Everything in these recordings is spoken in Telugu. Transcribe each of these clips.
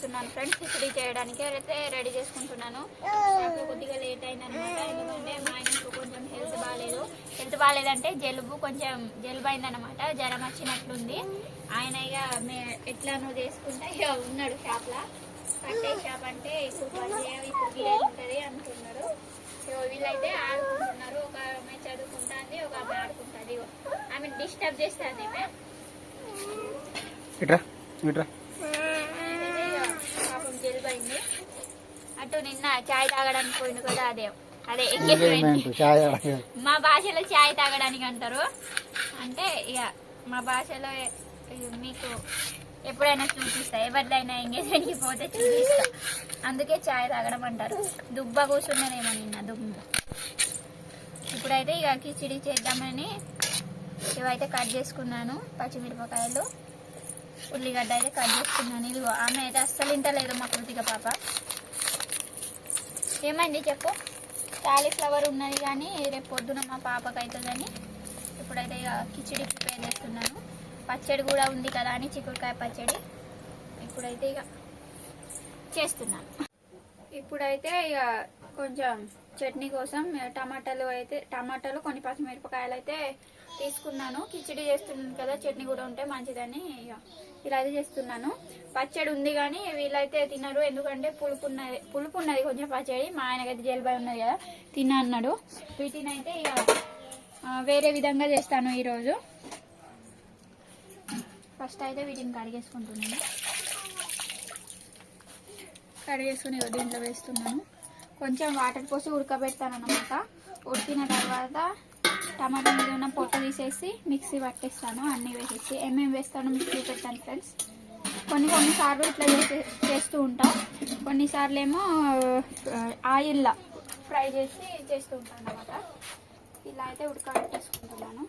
చేస్తున్నాను ఫ్రెండ్స్. కిచిడి చేయడానికి అయితే రెడీ చేసుకుంటున్నాను. నాకు కొద్దిగా లేట్ అయింది అనమాట. ఎందుకంటే మా ఆయనకు కొంచెం హెల్త్ బాగాలేదంటే జలుబు అయిందనమాట. జ్వరం వచ్చినట్లుంది. ఆయన ఇక ఎట్లానో చేసుకుంటా ఇక ఉన్నాడు షాప్లో. కట్టే షాప్ అంటే ఇప్పుడు ఉంటుంది అంటున్నారు. సో వీళ్ళైతే ఆడుకుంటున్నారు. ఒక ఆమె చదువుకుంటుంది, ఒక ఆమె ఆడుకుంటుంది. ఆమె డిస్టర్బ్ చేస్తుంది. పాపం జలుబైంది. అటు నిన్న చాయ్ తాగడానికి పోయింది కదా, అదే ఎంగేజ్మెంట్. మా భాషలో చాయ్ తాగడానికి అంటారు. అంటే ఇక మా భాషలో మీకు ఎప్పుడైనా చూపిస్తా, ఎవరిదైనా ఎంగేజ్మెంట్కి పోతే చూపిస్తా. అందుకే చాయ్ తాగడం అంటారు. దుబ్బ కూర్చున్నదేమో నిన్న దుబ్బ. ఇప్పుడైతే ఇక కిచిడి చేద్దామని ఇవైతే కట్ చేసుకున్నాను. పచ్చిమిరపకాయలు, ఉల్లిగడ్డ అయితే కట్ చేసుకున్నాను. ఇది ఆమె అయితే అస్సలు ఇంటలేదు మా కృతిక పాప. ఏమైంది చెప్పు? కాలీఫ్లవర్ ఉన్నది కానీ రేపు పొద్దున మా పాపకు అవుతుందని ఇప్పుడైతే ఇక కిచిడి ప్రిపేర్ చేస్తున్నాను. పచ్చడి కూడా ఉంది కదా అని చిక్కుడుకాయ పచ్చడి ఇప్పుడైతే ఇక చేస్తున్నాను. ఇప్పుడైతే ఇక కొంచెం చట్నీ కోసం టమాటాలు కొన్ని పచ్చిమిరపకాయలు అయితే తీసుకున్నాను. కిచిడి చేస్తున్నాను కదా, చట్నీ కూడా ఉంటే మంచిదని ఇక ఇలా అయితే చేస్తున్నాను. పచ్చడి ఉంది కానీ వీళ్ళైతే తినరు. ఎందుకంటే పులుపు ఉన్నది కొంచెం పచ్చడి. మా ఆయనకైతే జలుబై ఉన్నది కదా, తిన అన్నాడు. వీటిని అయితే ఇక వేరే విధంగా చేస్తాను ఈరోజు. ఫస్ట్ అయితే వీటిని కడిగేసుకుంటున్నాను. కడిగేసుకుని దీంట్లో వేస్తున్నాను. కొంచెం వాటర్ పోసి ఉడకబెడతాను అన్నమాట. ఉడికిన తర్వాత టమాటా మీద ఉన్న పొట్టు తీసేసి మిక్సీ పట్టేస్తాను. అన్నీ వేసేసి ఏమేమి వేస్తానో మిక్సీ పెట్టాను ఫ్రెండ్స్. కొన్నిసార్లు ఇట్లా చేస్తూ ఉంటాం. కొన్నిసార్లు ఏమో ఆయిల్లో ఫ్రై చేస్తూ ఉంటాను అన్నమాట. ఇలా అయితే ఉడకబెట్టేసుకుంటున్నాను.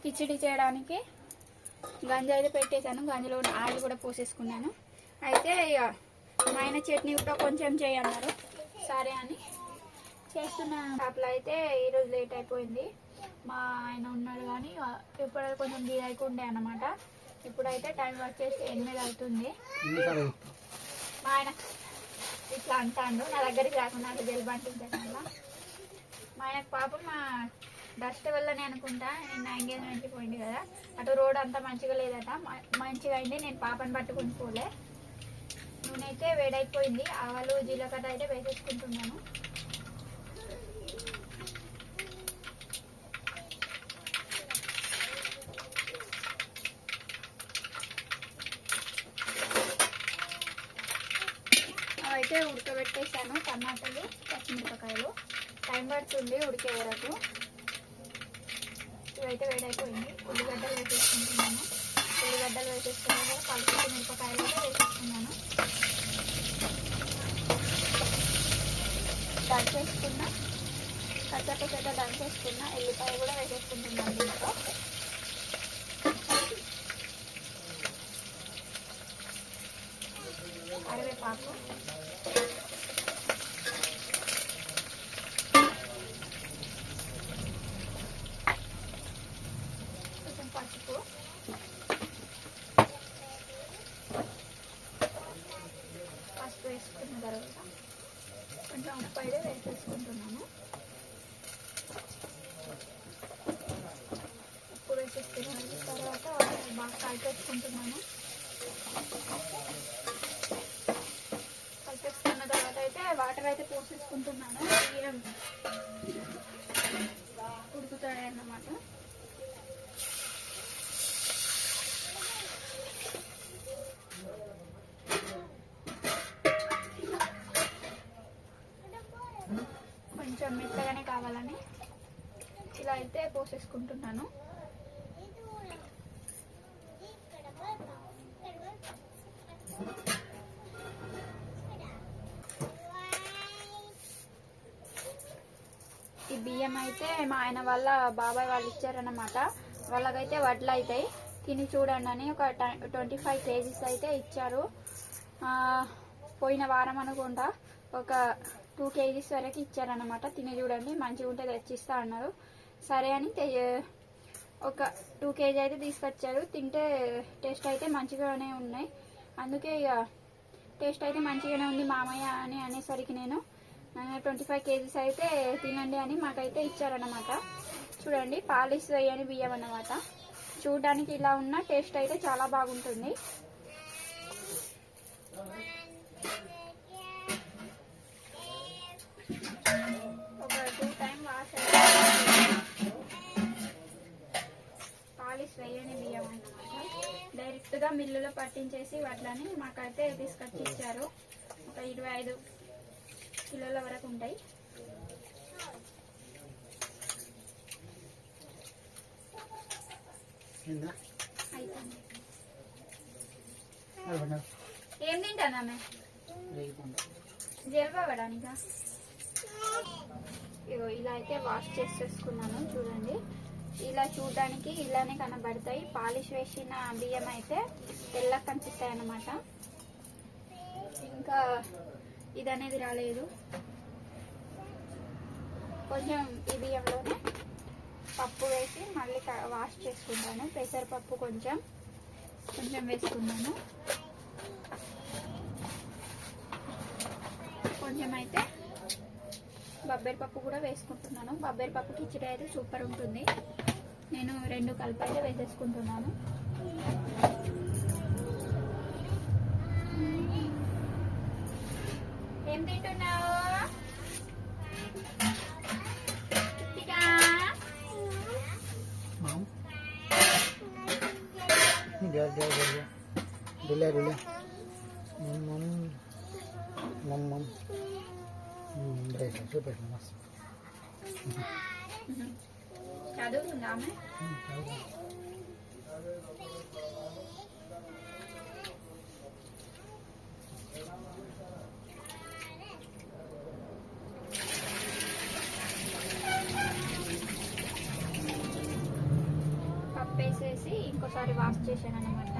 కిచిడి చేయడానికి గంజి అయితే పెట్టేశాను. గంజిలో ఆయిల్ కూడా పోసేసుకున్నాను. అయితే ఇక మా ఆయన చట్నీ కూడా కొంచెం చేయన్నారు. సరే అని చేస్తున్న షాప్లో అయితే ఈరోజు లేట్ అయిపోయింది. మా ఆయన ఉన్నాడు కానీ ఇప్పుడు కొంచెం గిరాకీ ఉండే అన్నమాట. ఇప్పుడైతే టైం వచ్చేసి 8 అవుతుంది. మా ఆయన ఇట్లా అంటాడు, నా దగ్గరికి రాకుండా అది జలుబు అంటుంటాను. మా ఆయనకు పాపం మా డస్ట్ వల్లనే అనుకుంటా నిన్న ఎంగేజ్మెంట్కి పోయింది కదా, అటు రోడ్ అంతా మంచిగా లేదట. మంచిగా అయింది, నేను పాపని పట్టుకుని పోలే. నూనె అయితే వేడైపోయింది. ఆవాలు జీలకర్ర అయితే వేసేసుకుంటున్నాను. అవైతే ఉడకబెట్టేసాను. టమాటాలు, పచ్చిమిరపకాయలు టైం పడుతుంది ఉడికే వరకు. ఇవైతే వేడైపోయింది. ఉల్లిగడ్డలు వేసేసుకుంటున్నాను. ఉల్లిగడ్డలు వేసేసుకున్నాక పచ్చి మిరపకాయలు కూడా వేసేసుకున్నాను. దంచేసుకున్న కచ్చపచ్చట దంచేసుకున్న ఎల్లిపాయ కూడా వేసేసుకుంటున్నాను. దీంట్లో కరివేపాకు, కొంచెం పసుపు, వేసుకున్న తర్వాత కొంచెం ఉప్పు అయితే వేసేసుకుంటున్నాను. ఉప్పు వేసేసుకున్న తర్వాత బాగా కలిపేసుకుంటున్నాను. కలిపేసుకున్న తర్వాత అయితే వాటర్ అయితే పోసేసుకుంటున్నాను. ఉడుకుతాయి అన్నమాట. కొంచెం మెత్తగానే కావాలని ఇలా అయితే పోసేసుకుంటున్నాను. ఈ బియ్యం అయితే మా ఆయన వాళ్ళ బాబాయ్ వాళ్ళు ఇచ్చారన్నమాట. వాళ్ళకైతే వడ్లు అవుతాయి, తిని చూడండి అని ఒక 25 kgs అయితే ఇచ్చారు. పోయిన వారం అనుకుంటా ఒక 2 kgs వరకు ఇచ్చారన్నమాట. తిని చూడండి మంచిగా ఉంటే తెచ్చిస్తా అన్నారు. సరే అని ఒక 2 kg అయితే తీసుకొచ్చారు. తింటే టేస్ట్ అయితే మంచిగానే ఉన్నాయి. అందుకే ఇక టేస్ట్ అయితే మంచిగానే ఉంది మామయ్య అని అనేసరికి నేను 25 kgs అయితే తినండి అని మాకైతే ఇచ్చారన్నమాట. చూడండి పాలిష్ వేయని బియ్యం అన్నమాట. చూడడానికి ఇలా ఉన్న టేస్ట్ అయితే చాలా బాగుంటుంది. ఒక 2 టైం వాష్ పాలిష్ వేయని బియ్యం అన్నమాట. డైరెక్ట్గా మిల్లులో పట్టించేసి వాటిని మాకైతే తీసుకొచ్చి ఇచ్చారు. ఒక 25 కిలోల వరకు ఉంటాయి. ఏం తింటానా జరపడానికా? ఇగో ఇలా అయితే వాష్ చేసేసుకున్నాను. చూడండి ఇలా చూడడానికి ఇలానే కనబడతాయి. పాలిష్ వేసిన బియ్యం అయితే తెల్లగా కనిపిస్తాయి అన్నమాట. ఇంకా ఇది అనేది రాలేదు. కొంచెం ఈ బియ్యంలోనే పప్పు వేసి మళ్ళీ వాష్ చేసుకుంటాను. పెసరపప్పు కొంచెం వేసుకున్నాను. కొంచెం అయితే బొబ్బరి పప్పు కూడా వేసుకుంటున్నాను. బొబ్బరి పప్పు కిచిడి అయితే సూపర్ ఉంటుంది. నేను 2 కలిపి అయితే వేసేసుకుంటున్నాను. ఏం తింటున్నావు? చదువుతుందా ఆమె? పప్పు వేసేసి ఇంకోసారి వాష్ చేశాను అన్నమాట.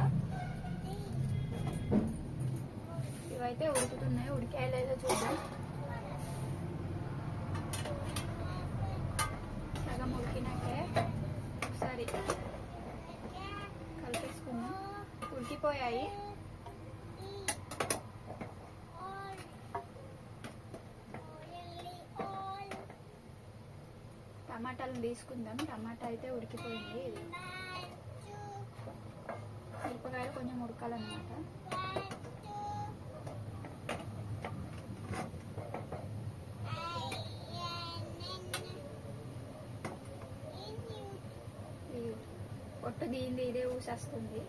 ఇవైతే ఉడుకుతున్నాయి. ఉడికాయలేదో చూద్దాం. సగం ఉడికినాకే ఒకసారి కలిపేసుకుందాం. ఉడికిపోయాయి. టమాటాలను తీసుకుందాం. టమాటా అయితే ఉడికిపోయింది. మిరపకాయలు కొంచెం ఉడకాలన్నమాట. పొట్టు దీనిది ఇదే ఊసేస్తుంది.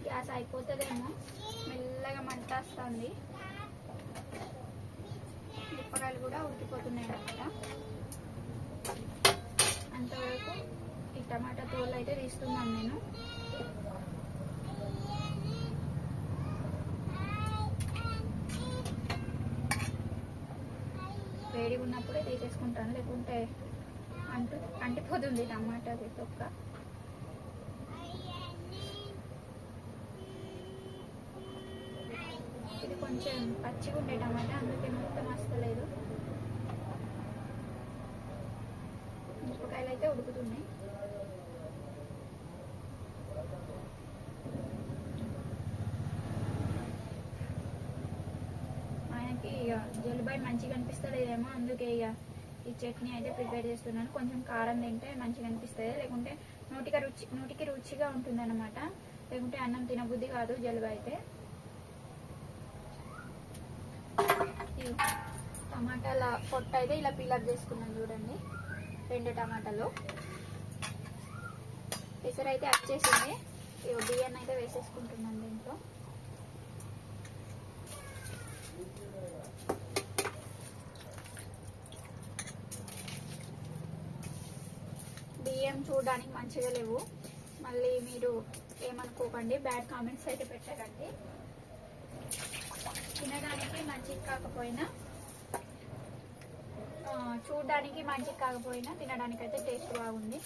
గ్యాస్ అయిపోతుందేమో. మెల్లగా మంట వస్తుంది. మిరపకాయలు కూడా ఉడికిపోతున్నాయి అన్నమాట. అంతవరకు ఈ టమాటా తోలు అయితే తీస్తున్నాను నేను. వేడిగా ఉన్నప్పుడే తీసేసుకుంటాను, లేకుంటే అంటిపోతుంది టమాటా తొక్క. ఇది కొంచెం పచ్చిగా ఉండే టమాటా, అందుకే మొత్తం వస్తలేదు. మిరపకాయలు అయితే ఉడుకుతున్నాయి. ఆయనకి ఇక జలుబై మంచిగా అనిపిస్తలేదేమో, అందుకే ఇక ఈ చట్నీ అయితే ప్రిపేర్ చేస్తున్నాను. కొంచెం కారం తింటే మంచిగా అనిపిస్తుంది, లేకుంటే నోటికి రుచిగా ఉంటుంది అన్నమాట. లేకుంటే అన్నం తినబుద్ధి కాదు జలుబు అయితే. ఈ టమాటాల పొట్టు అయితే ఇలా పీలప్ చేసుకున్నాను. చూడండి 2 టమాటాలు. పెసర అయితే వచ్చేసింది. ఈ బియ్యాన్ని అయితే వేసేసుకుంటున్నాను దీంట్లో. బియ్యం చూడడానికి మంచిగా లేవు, మళ్ళీ మీరు ఏమనుకోకండి, బ్యాడ్ కామెంట్స్ అయితే పెట్టకండి. తినడానికి మంచిగా కాకపోయినా, చూడడానికి మంచిగా కాకపోయినా తినడానికి అయితే టేస్ట్ బాగుంది.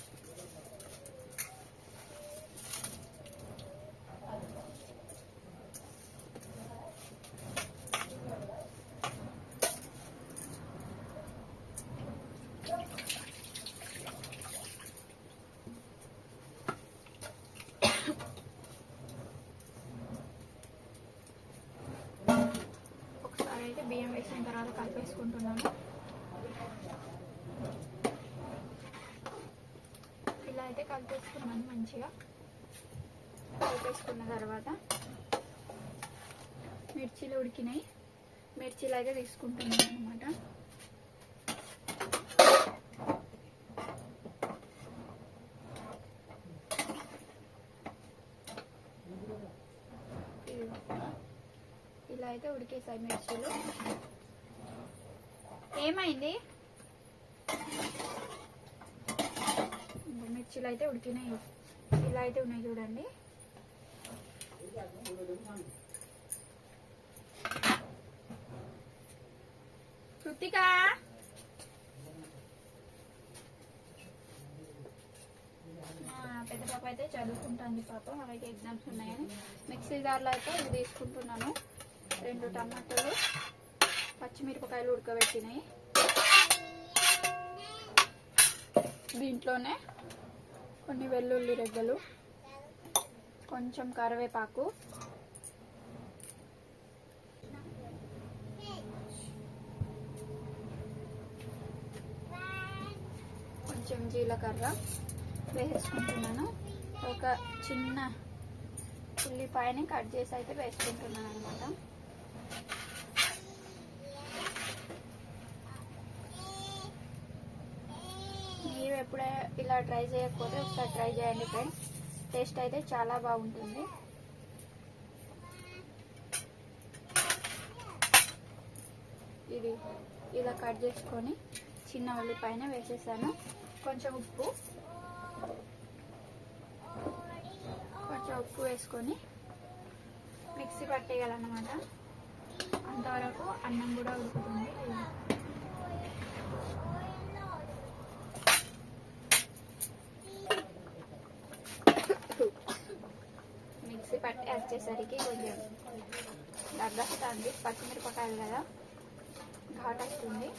వేసిన తర్వాత కలిపేసుకుంటున్నాను. ఇలా అయితే కలిపేసుకున్నాను. మంచిగా కలిపేసుకున్న తర్వాత మిర్చీలు ఉడికినాయి. మిర్చీలు అయితే తీసుకుంటున్నాను అన్నమాట. ఇలా అయితే ఉడికేసాయి మిర్చీలు. ఏమైంది? మిర్చీలు అయితే ఉడికినాయి. ఇలా అయితే ఉన్నాయి చూడండి. కృతిక పెద్ద పాప అయితే చదువుకుంటుంది. పాప అలాగే ఎగ్జామ్స్ ఉన్నాయని మిక్సీ జార్లో అయితే ఇవి తీసుకుంటున్నాను. 2 టమాటాలు, పచ్చిమిరపకాయలు ఉడకబెట్టినాయి. దీంట్లోనే కొన్ని వెల్లుల్లి రెగ్గలు, కొంచెం కరివేపాకు, కొంచెం జీలకర్ర వేసుకుంటున్నాను. ఒక చిన్న ఉల్లిపాయని కట్ చేసి అయితే వేసుకుంటున్నాను అనమాట. మీరు ఎప్పుడే ఇలా ట్రై చేయకపోతే ఒకసారి ట్రై చేయండి ఫ్రెండ్స్. టేస్ట్ అయితే చాలా బాగుంటుంది. ఇది ఇలా కట్ చేసుకొని చిన్న ఉల్లిపాయన వేసేసాను. కొంచెం ఉప్పు వేసుకొని మిక్సీ పట్టేయాలన్నమాట. అంతవరకు అన్నం కూడా ఉడుకుతుంది. మిక్సీ పట్టి వచ్చేసరికి కొంచెం దగ్గస్తుంది. పచ్చిమిరపకాయలు కదా, ఘాట్ వస్తుంది.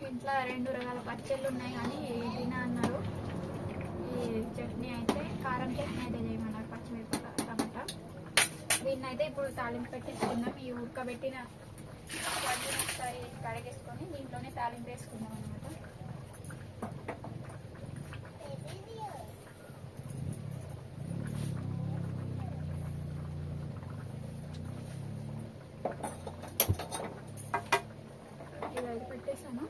ఇంట్లో 2 రకాల పచ్చళ్ళు ఉన్నాయి కానీ తిన అన్నారు. ఈ చట్నీ అయితే కారం చట్నీ అయితే చేయమన్నారు, పచ్చిమిరపకాయ టమాటా. దీన్ని అయితే ఇప్పుడు తాలింపు పెట్టేసుకుందాం. ఈ ఉడకబెట్టిన వాటిని ఒకసారి కడిగేసుకొని దీంట్లోనే తాలింపు వేసుకుందాం అనమాట. ఇలా పెట్టేసాను.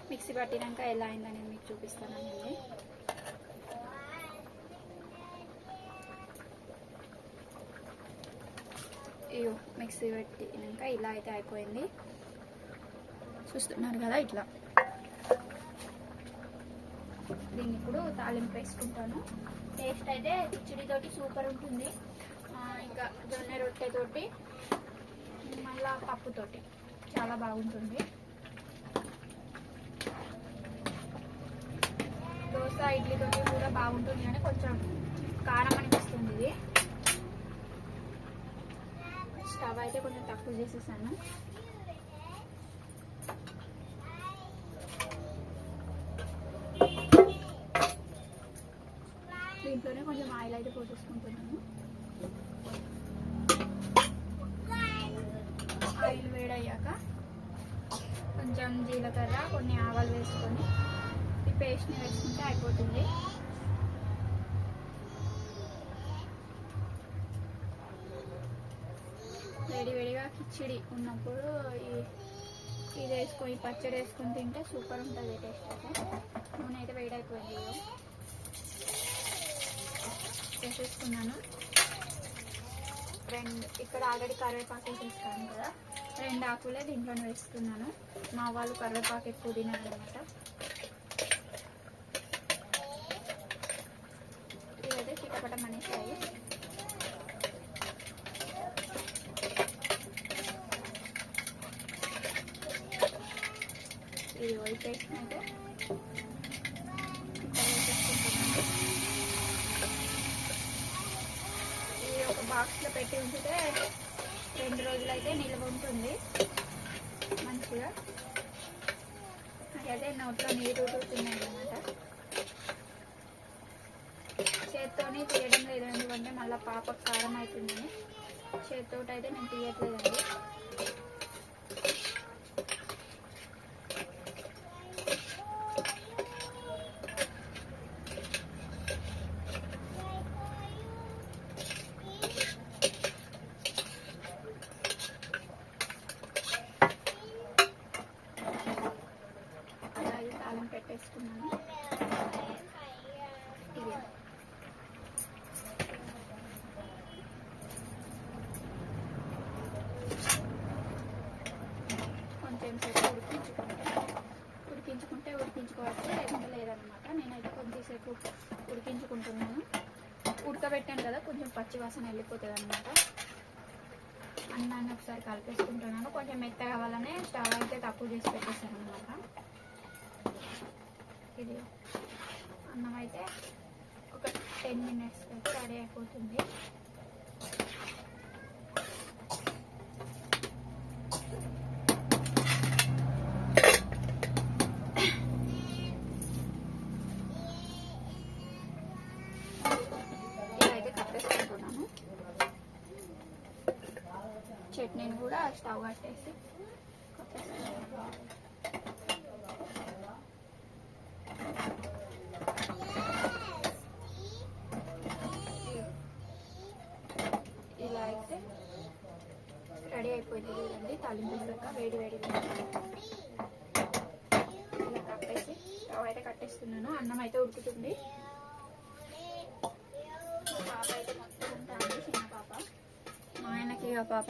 మిక్సీ పట్టినాక ఎలా అయిందనేది మీకు చూపిస్తానండి. ఇయో మిక్సీ పెట్టినాక ఇలా అయితే అయిపోయింది. చూస్తున్నారు కదా ఇట్లా. దీన్ని ఇప్పుడు తాలింపు వేసుకుంటాను. టేస్ట్ అయితే కిచిడితోటి సూపర్ ఉంటుంది. ఇంకా జొన్న రొట్టెతోటి మళ్ళా పప్పుతోటి చాలా బాగుంటుంది. దోశ ఇడ్లీతోటి కూడా బాగుంటుంది కానీ కొంచెం కారం అనిపిస్తుంది. ఇది స్టవ్ అయితే కొంచెం తక్కువ చేసేసాను. దీంట్లోనే కొంచెం ఆయిల్ అయితే పోసేసుకుంటున్నాను. ఆయిల్ వేడయ్యాక కొంచెం జీలకర్ర, కొన్ని ఆవాలు వేసుకొని ఈ పేస్ట్ని వేసుకుంటే అయిపోతుంది. వేడివేడిగా కిచిడి ఉన్నప్పుడు ఇది వేసుకొని పచ్చడి వేసుకొని తింటే సూపర్ ఉంటుంది టేస్ట్ అయితే. నూనె అయితే వేడైపోయింది. వేసేసుకున్నాను. ఇక్కడ ఆల్రెడీ కరివేపాకు వేసేస్తాను కదా, 2 ఆకులే దీంట్లోనే వేస్తున్నాను. మా వాళ్ళు కరివేపాకు ఎక్కువ తినాలన్నమాట. ఇవైతే చిటపట మనిషాయి. ఇది పేస్ట్ అయితే ఇది ఒక బాక్స్లో పెట్టి ఉంచితే 2 రోజులైతే నిల్వ ఉంటుంది మంచిగా. అదే నోట్లో నీరు ఊరుతున్నాయి అన్నమాట. చేత్తోని తీయడం లేదు, ఎందుకంటే మళ్ళీ పాపకు కారం అవుతుందని. చేతితో అయితే నేను తీయట్లేదండి. అలాగే తాళం పెట్టేసుకున్నాను. ఇది కొంచెం సేపు ఉడికించుకోవచ్చు, లేకుంటే లేదనమాట. నేనైతే కొద్దిసేపు ఉడికించుకుంటున్నాను. ఉడకబెట్టాను కదా, కొంచెం పచ్చి వాసన వెళ్ళిపోతుంది అనమాట. అన్నాన్ని ఒకసారి కలిపేసుకుంటున్నాను. కొంచెం మెత్తగా కావాలనే స్టవ్ అయితే తక్కువ చేసి పెట్టేసాను అనమాట. ఇది అన్నం అయితే ఒక 10 minutes అయితే రెడీ అయిపోతుంది. చట్నీని కూడా స్టవ్ కట్టేసి ఇలా అయితే రెడీ అయిపోయింది చూడండి. తాలింపు వేసాక వేడి ఇలా కట్టేసి స్టవ్ అయితే కట్టేస్తున్నాను. అన్నం అయితే ఉడుకుతుంది. పాప అయితే మొత్తం ఉంటుంది, చిన్న పాప. మా ఆయనకి ఇక పాప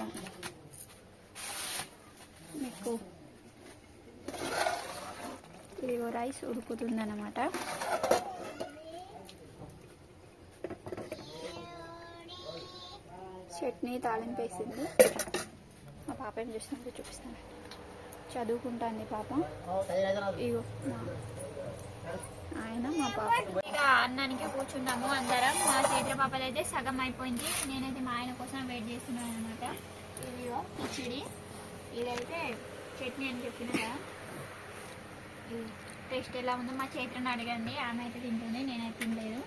మీకు ఇదిగో రైస్ ఉడుకుతుందన్నమాట. చట్నీ తాలింపు వేసింది. మా పాప ఏం చేస్తుందో చూపిస్తాను. చదువుకుంటుంది పాప. ఇగో ఆయన మా పాప. ఇక అన్నానికి కూర్చున్నాము అందరం. మా చైత్ర పాపది అయితే సగం అయిపోయింది. నేనైతే మా ఆయన కోసం వెయిట్ చేస్తున్నాను అనమాట. ఇదిగో కిచిడి, ఇదైతే చట్నీ అని చెప్పిన కదా. ఇది టేస్ట్ ఎలా ఉందో మా చైత్రని అడగండి. ఆమె అయితే తింటుంది, నేనైతే తినలేదు.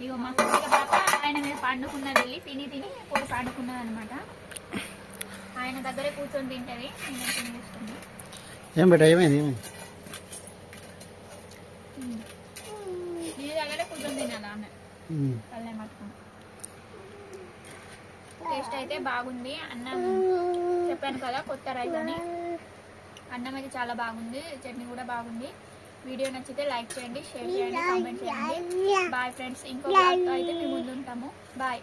ఇగో మా పాప ఆయన మీద పండుకున్నది, వెళ్ళి తిని పోయి పండుకున్నది అనమాట. ఆయన దగ్గరే కూర్చొని తింటుంది, నేను తినేస్తుంది. ఏం బేటా ఏమైంది? నీ దగ్గరే కూర్చొని తినాలి ఆమె, పల్లె పట్టుకుని. టేస్ట్ అయితే బాగుంది. అన్నం చెప్పాను కదా కొత్త రైస్ అని. అన్నం అయితే చాలా బాగుంది, చట్నీ కూడా బాగుంది. వీడియో నచ్చితే లైక్ చేయండి, షేర్ చేయండి, కామెంట్ చేయండి. Bye friends. ఇంకో బ్లాగ్తో అయితే మేము ముందు ఉంటాము. బాయ్.